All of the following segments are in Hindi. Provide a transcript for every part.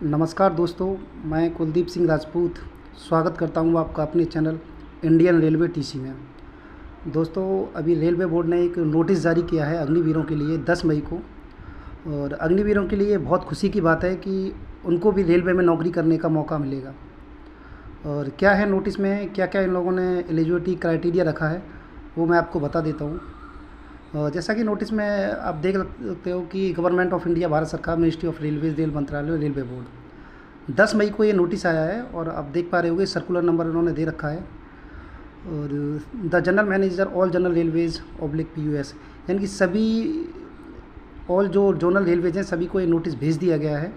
नमस्कार दोस्तों, मैं कुलदीप सिंह राजपूत स्वागत करता हूं आपका अपने चैनल इंडियन रेलवे टीसी में। दोस्तों, अभी रेलवे बोर्ड ने एक नोटिस जारी किया है अग्निवीरों के लिए 10 मई को। और अग्निवीरों के लिए बहुत खुशी की बात है कि उनको भी रेलवे में नौकरी करने का मौका मिलेगा। और क्या है नोटिस में, क्या क्या इन लोगों ने एलिजिबिलिटी क्राइटेरिया रखा है, वो मैं आपको बता देता हूँ। जैसा कि नोटिस में आप देख सकते हो कि गवर्नमेंट ऑफ इंडिया, भारत सरकार, मिनिस्ट्री ऑफ रेलवेज, रेल मंत्रालय, रेलवे बोर्ड, 10 मई को ये नोटिस आया है। और आप देख पा रहे होंगे सर्कुलर नंबर इन्होंने दे रखा है। और the general manager all general railways oblique PUS, यानी कि सभी ऑल जो जोनल रेलवेज हैं सभी को ये नोटिस भेज दिया गया है।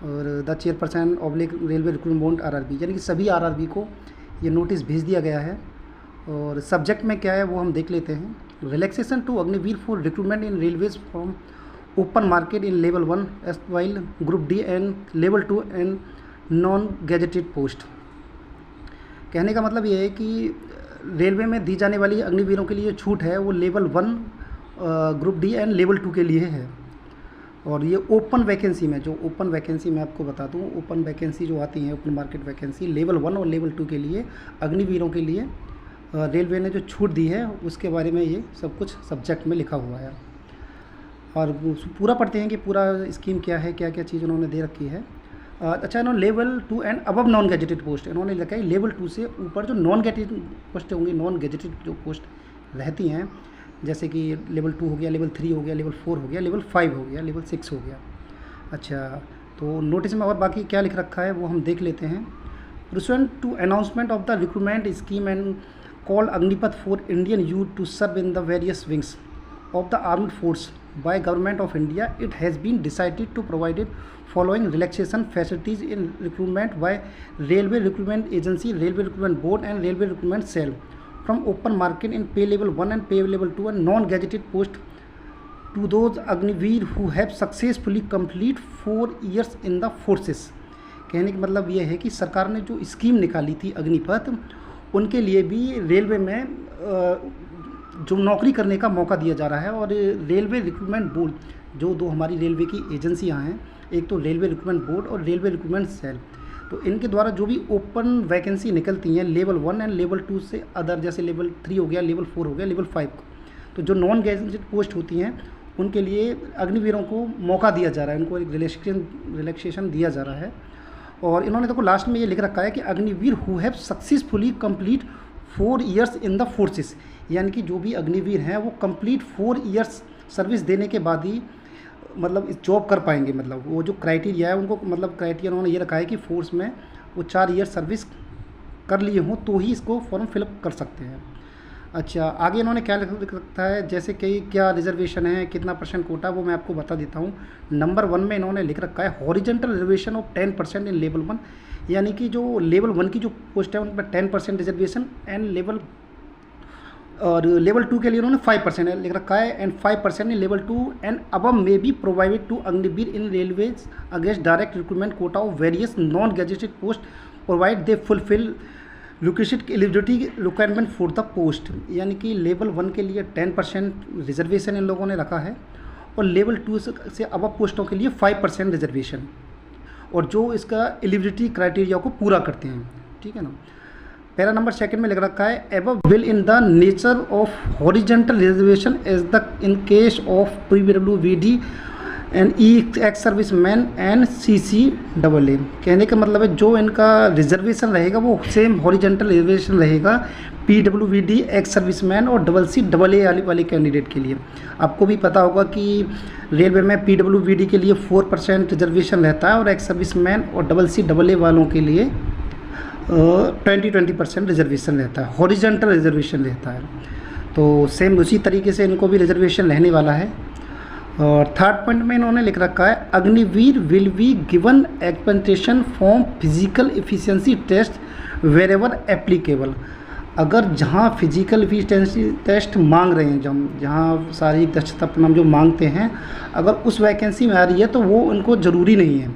और the chairperson oblique railway recruitment board RRB, यानी कि सभी RRB को ये नोटिस भेज दिया गया है। और सब्जेक्ट में क्या है वो हम देख लेते हैं। Relaxation to Agniveer for recruitment in railways from open market in level 1 as while group D and level 2 and non gazetted post. कहने का मतलब ये है कि रेलवे में दी जाने वाली अग्निवीरों के लिए छूट है वो level 1 group D and level 2 के लिए है। और ये ओपन वैकेंसी में, जो ओपन वैकेंसी मैं आपको बता दूं, ओपन वैकेंसी जो आती हैं, ओपन मार्केट वैकेंसी लेवल 1 और लेवल 2 के लिए अग्निवीरों के लिए रेलवे ने जो छूट दी है उसके बारे में ये सब कुछ सब्जेक्ट में लिखा हुआ है। और पूरा पढ़ते हैं कि पूरा स्कीम क्या है, क्या क्या चीज़ उन्होंने दे रखी है। अच्छा, इन्होंने level 2 and above non gazetted post इन्होंने लिखा है। लेवल 2 से ऊपर जो नॉन गैजेटेड पोस्ट होंगी, नॉन गैजेटेड जो पोस्ट रहती हैं, जैसे कि लेवल 2 हो गया, लेवल 3 हो गया, लेवल 4 हो गया, लेवल 5 हो गया, लेवल 6 हो गया। अच्छा, तो नोटिस में और बाकी क्या लिख रखा है वो हम देख लेते हैं। Pursuant to announcement of the recruitment scheme and call Agnipath for Indian youth to serve in the various wings of the armed force by Government of India, it has been decided to provide following relaxation facilities in recruitment by Railway Recruitment Agency, Railway Recruitment Board and Railway Recruitment Cell from open market in pay level 1 and pay level 2 and non-gazetted post to those Agniveer who have successfully complete 4 years in the forces। कहने का मतलब ये है कि सरकार ने जो स्कीम निकाली थी अग्निपथ, उनके लिए भी रेलवे में जो नौकरी करने का मौका दिया जा रहा है। और रेलवे रिक्रूटमेंट बोर्ड, जो दो हमारी रेलवे की एजेंसियां हैं, एक तो रेलवे रिक्रूटमेंट बोर्ड और रेलवे रिक्रूटमेंट सेल, तो इनके द्वारा जो भी ओपन वैकेंसी निकलती हैं लेवल 1 एंड लेवल 2 से अदर, जैसे लेवल 3 हो गया, लेवल 4 हो गया, लेवल 5 तो जो नॉन गैजेटेड पोस्ट होती हैं उनके लिए अग्निवीरों को मौका दिया जा रहा है, उनको एक रिलैक्सेशन दिया जा रहा है। और इन्होंने देखो लास्ट में ये लिख रखा है कि Agniveer who have successfully complete 4 years in the forces, यानी कि जो भी अग्निवीर हैं वो कंप्लीट 4 ईयर्स सर्विस देने के बाद ही मतलब इस जॉब कर पाएंगे। मतलब वो जो क्राइटेरिया है उनको, मतलब क्राइटेरिया उन्होंने ये रखा है कि फोर्स में वो 4 ईयर सर्विस कर लिए हों तो ही इसको फॉर्म फिलअप कर सकते हैं। अच्छा, आगे इन्होंने क्या लिख रखा है, जैसे कि क्या रिजर्वेशन है, कितना % कोटा, वो मैं आपको बता देता हूँ। नंबर 1 में इन्होंने लिख रखा है horizontal reservation of 10% in level 1, यानी कि जो लेवल 1 की जो पोस्ट है उन पर 10% रिजर्वेशन एंड लेवल 2 के लिए उन्होंने 5% लिख रखा है and 5% in level 2 and above में be provided to Agniveer in railways against direct recruitment quota of various non gazetted post provide they fulfil located eligibility requirement for the post, यानी कि लेवल 1 के लिए 10% रिजर्वेशन इन लोगों ने रखा है और लेवल 2 से अब पोस्टों के लिए 5% रिजर्वेशन, और जो इसका एलिजिबिलिटी क्राइटेरिया को पूरा करते हैं। ठीक है ना। पैरा नंबर 2 में लिख रखा है above will in the nature of horizontal reservation as the in case of PWD and ex service man and CCAA। कहने का मतलब है जो इनका रिजर्वेशन रहेगा वो सेम हॉरिजेंटल रिजर्वेशन रहेगा PWD एक्स सर्विस मैन और CCAA वाले कैंडिडेट के लिए। आपको भी पता होगा कि रेलवे में PWD के लिए 4% रिजर्वेशन रहता है और एक्स सर्विस मैन और CCAA वालों के लिए 20% रिजर्वेशन रहता है, हॉरिजेंटल रिजर्वेशन रहता है। तो सेम उसी तरीके से इनको भी रिजर्वेशन रहने वाला है। और 3rd पॉइंट में इन्होंने लिख रखा है Agniveer will be given expectation from physical efficiency test wherever applicable. अगर जहाँ फिजिकल एफिशिएंसी टेस्ट मांग रहे हैं, जहाँ शारीरिक दक्षता परिणाम जो मांगते हैं, अगर उस वैकेंसी में आ रही है तो वो उनको ज़रूरी नहीं है।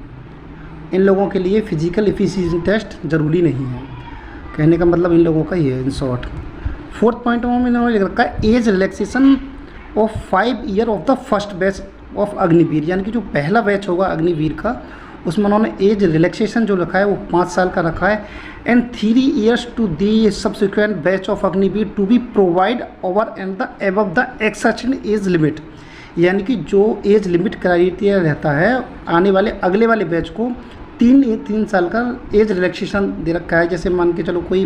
इन लोगों के लिए फिजिकल एफिशिएंसी टेस्ट ज़रूरी नहीं है। कहने का मतलब इन लोगों का ही है इन शॉर्ट। 4th पॉइंट में इन्होंने लिख रखा है age relaxation of 5 year of the first batch of Agniveer, यानी कि जो पहला बैच होगा अग्निवीर का उसमें उन्होंने एज रिलैक्सेशन जो रखा है वो 5 साल का रखा है, and 3 years to the subsequent batch of Agniveer to be provide over and the above the accession age limit. यानी कि जो एज लिमिट क्राइटेरिया रहता है आने वाले अगले वाले बैच को 3 साल का एज रिलैक्सेशन दे रखा है। जैसे मान के चलो कोई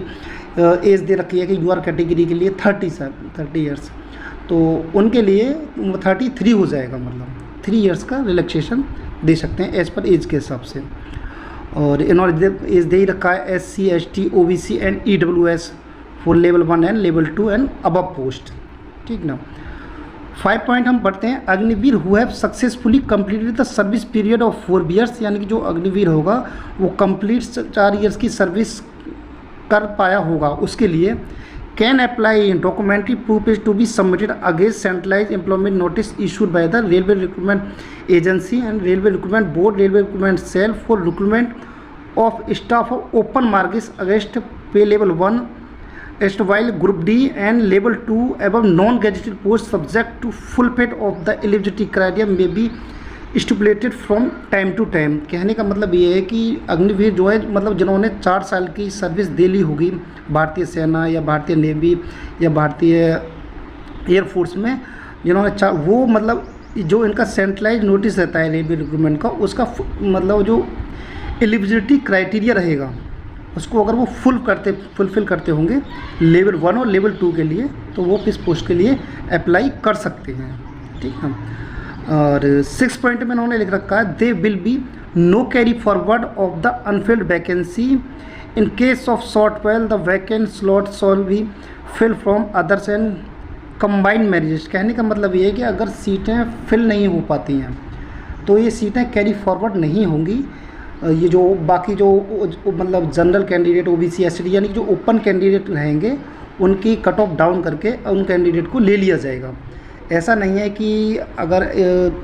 एज दे रखी है कि यूआर कैटेगरी के लिए 30 ईयर्स, तो उनके लिए 33 हो जाएगा, मतलब 3 years का रिलैक्सेशन दे सकते हैं एज पर एज के हिसाब से। और इन्होंने एज दे ही रखा है SC ST OBC and EWS for level 1 and level 2 and above post. ठीक ना। 5 पॉइंट हम पढ़ते हैं। Agniveer who have successfully completed the service period of 4 years, यानी कि जो अग्निवीर होगा वो कंप्लीट 4 years की सर्विस कर पाया होगा, उसके लिए can apply documentary proof is to be submitted against centralise employment notice issued by the railway recruitment agency and railway recruitment board, railway recruitment cell for recruitment of staff of open marks against pay level 1 एस्ट while group D and level 2 एवं non gazetted post subject to fulfil of the eligibility criteria may be stipulated from time to time. कहने का मतलब ये है कि अग्निवीर जो है, मतलब जिन्होंने 4 साल की सर्विस दे ली होगी भारतीय सेना या भारतीय नेवी या भारतीय एयरफोर्स में, जिन्होंने वो मतलब जो इनका सेंट्रलाइज नोटिस रहता है रेलवे रिक्रूटमेंट का, उसका मतलब जो एलिजिबिलिटी क्राइटेरिया रहेगा उसको अगर वो फुलफिल करते होंगे लेवल 1 और लेवल 2 के लिए, तो वो इस पोस्ट के लिए अप्लाई कर सकते हैं। ठीक है। और 6 पॉइंट में उन्होंने लिख रखा है they will be no carry forward of the unfilled vacancy in case of short well the vacant slot shall be fill from others and combined marriages. कहने का मतलब ये है कि अगर सीटें फिल नहीं हो पाती हैं तो ये सीटें कैरी फॉरवर्ड नहीं होंगी। ये जो बाकी जो मतलब जनरल कैंडिडेट OBC ST यानी कि जो ओपन कैंडिडेट रहेंगे उनकी कट ऑफ डाउन करके उन कैंडिडेट को ले लिया जाएगा। ऐसा नहीं है कि अगर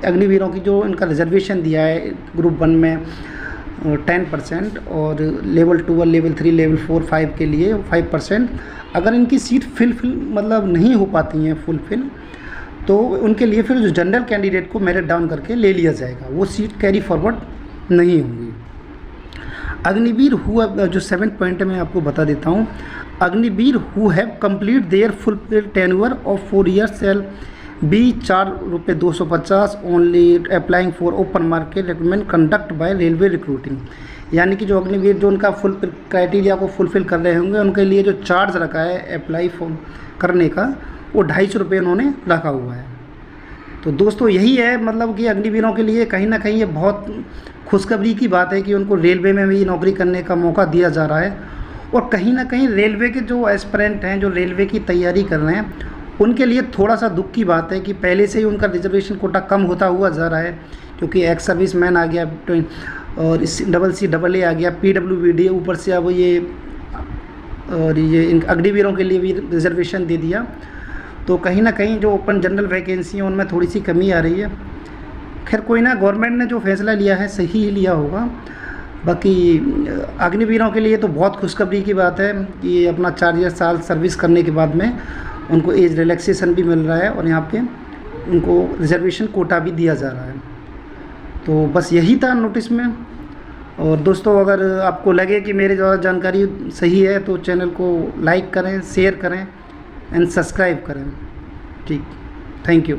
अग्निवीरों की जो इनका रिजर्वेशन दिया है ग्रुप 1 में 10% और लेवल 2 और लेवल 3 लेवल 4 5 के लिए 5%, अगर इनकी सीट फिल मतलब नहीं हो पाती हैं फुलफिल, तो उनके लिए फिर जो जनरल कैंडिडेट को मेरिट डाउन करके ले लिया जाएगा, वो सीट कैरी फॉरवर्ड नहीं होंगी। अग्निवीर हुआ जो 7 पॉइंट में आपको बता देता हूँ। Agniveer who have complete their fulfil tenure of 4 years shall be ₹4.250 only applying for open market recruitment conduct bye railway recruiting. यानी कि जो अग्निवीर जो उनका फुल क्राइटेरिया को फुलफिल कर रहे होंगे उनके लिए जो चार्ज रखा है अप्लाई फॉर्म करने का, वो ₹250 उन्होंने रखा हुआ है। तो दोस्तों यही है, मतलब कि अग्निवीरों के लिए कहीं ना कहीं ये बहुत खुशखबरी की बात है कि उनको रेलवे में भी नौकरी करने का मौका दिया जा रहा है। और कहीं ना कहीं रेलवे के जो एस्पिरेंट हैं, जो रेलवे की तैयारी कर रहे हैं, उनके लिए थोड़ा सा दुख की बात है कि पहले से ही उनका रिजर्वेशन कोटा कम होता हुआ जा रहा है, क्योंकि एक्स सर्विस मैन आ गया और CCAA आ गया, PWD ऊपर से अब ये और ये इन अग्निवीरों के लिए भी रिजर्वेशन दे दिया। तो कहीं ना कहीं जो ओपन जनरल वैकेंसी है उनमें थोड़ी सी कमी आ रही है। खैर कोई ना, गवर्नमेंट ने जो फैसला लिया है सही ही लिया होगा। बाकी अग्निवीरों के लिए तो बहुत खुशखबरी की बात है कि अपना 4 साल सर्विस करने के बाद में उनको एज रिलैक्सेशन भी मिल रहा है और यहाँ पे उनको रिजर्वेशन कोटा भी दिया जा रहा है। तो बस यही था नोटिस में। और दोस्तों अगर आपको लगे कि मेरे द्वारा जानकारी सही है तो चैनल को लाइक करें, शेयर करें एंड सब्सक्राइब करें। ठीक, थैंक यू।